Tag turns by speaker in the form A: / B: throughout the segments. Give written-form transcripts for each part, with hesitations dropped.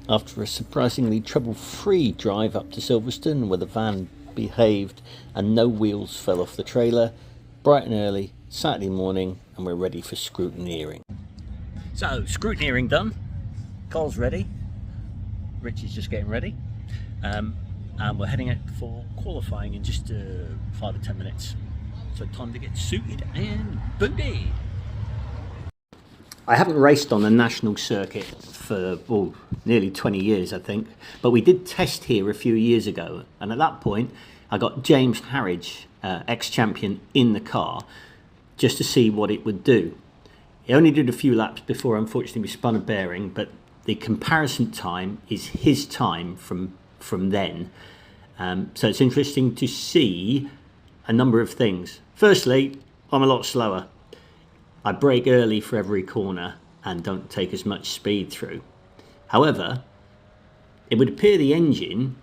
A: after a surprisingly trouble-free drive up to Silverstone, where the van behaved and no wheels fell off the trailer. Bright and early Saturday morning, and we're ready for scrutineering. So scrutineering done, Carl's ready, Richie's just getting ready, and we're heading out for qualifying in just 5 or 10 minutes. So time to get suited and booty. I haven't raced on a national circuit for nearly 20 years, I think, but we did test here a few years ago, and at that point I got James Harridge, ex-champion, in the car just to see what it would do. He only did a few laps before unfortunately we spun a bearing, but the comparison time is his time from then. So it's interesting to see a number of things. Firstly, I'm a lot slower. I brake early for every corner and don't take as much speed through. However, it would appear the engine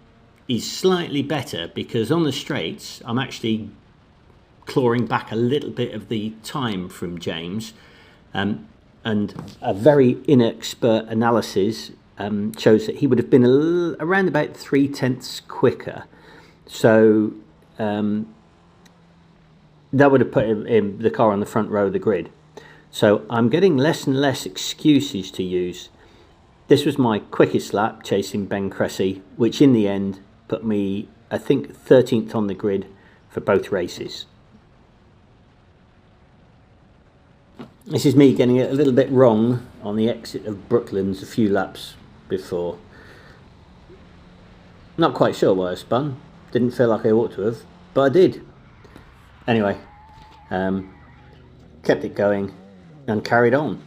A: is slightly better because on the straights I'm actually clawing back a little bit of the time from James, and a very inexpert analysis shows that he would have been around about 0.3 quicker. So that would have put him the car on the front row of the grid. So I'm getting less and less excuses to use. This was my quickest lap chasing Ben Cressy, which in the end put me, I think, 13th on the grid for both races. This is me getting it a little bit wrong on the exit of Brooklands a few laps before. Not quite sure why I spun. Didn't feel like I ought to have, but I did. Anyway, kept it going and carried on.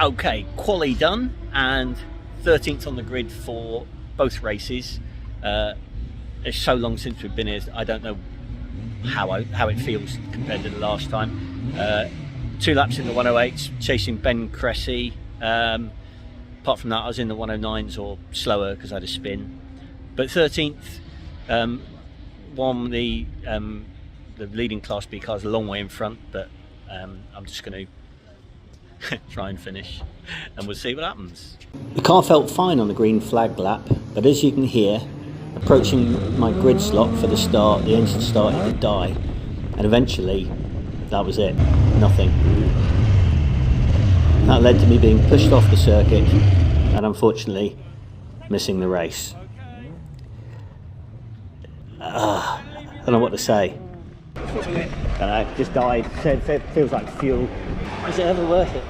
A: Okay, quali done and 13th on the grid for both races. It's so long since we've been here, I don't know how it feels compared to the last time. 2 laps in the 108s, chasing Ben Cressy. Apart from that, I was in the 109s or slower because I had a spin. But 13th, won the leading Class B cars a long way in front, but I'm just going to try and finish and we'll see what happens. The car felt fine on the green flag lap, but as you can hear, approaching my grid slot for the start, the engine started to die, and eventually that was it, nothing. That led to me being pushed off the circuit and unfortunately missing the race. I don't know what to say. I just died. It feels like fuel. Is it ever worth it?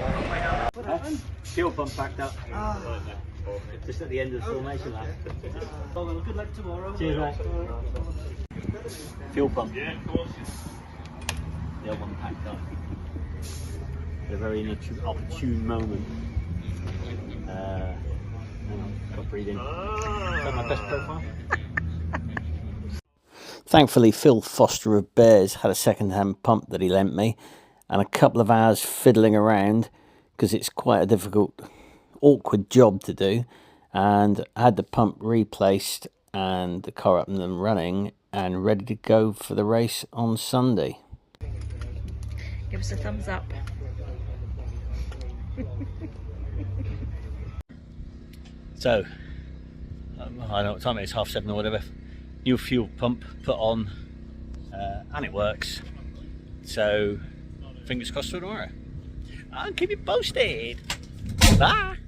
A: Fuel pump packed up. Just at the end of the formation lap. Well, good luck tomorrow. Cheers, mate. Fuel pump. Yeah, of course. The other one packed up. At a very opportune moment. Got breathing. Is that my best profile? Thankfully, Phil Foster of Bears had a second-hand pump that he lent me, and a couple of hours fiddling around because it's quite a difficult, awkward job to do, and I had the pump replaced and the car up and running and ready to go for the race on Sunday.
B: Give us a thumbs up.
A: So, I don't know what time it is, 7:30 or whatever. New fuel pump put on, and it works. So, fingers crossed for tomorrow. I'll keep you posted. Bye.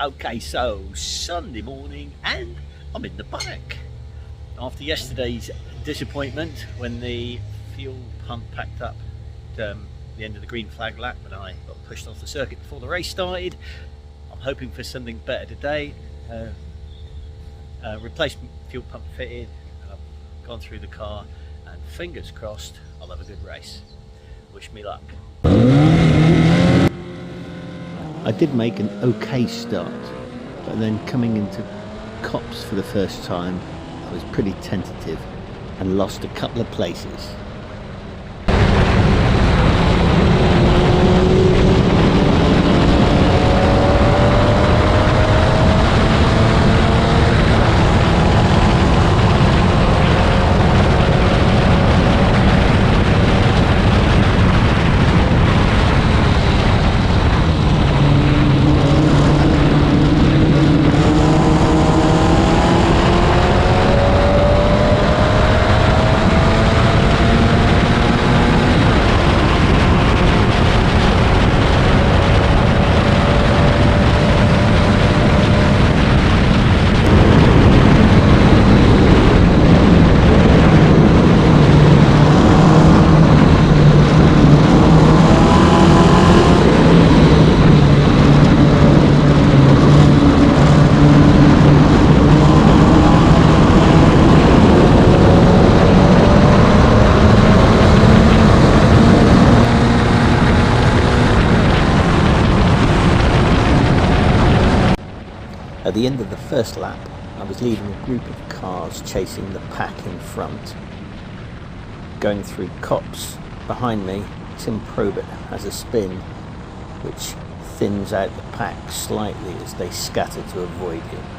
A: Okay, so Sunday morning, and I'm in the paddock. After yesterday's disappointment when the fuel pump packed up at the end of the green flag lap and I got pushed off the circuit before the race started, I'm hoping for something better today. Replacement fuel pump fitted, and I've gone through the car, and fingers crossed I'll have a good race. Wish me luck. I did make an okay start, but then coming into Copse for the first time I was pretty tentative and lost a couple of places. the end of the first lap, I was leading a group of cars chasing the pack in front. Going through cops behind me, Tim Probert has a spin which thins out the pack slightly as they scatter to avoid him.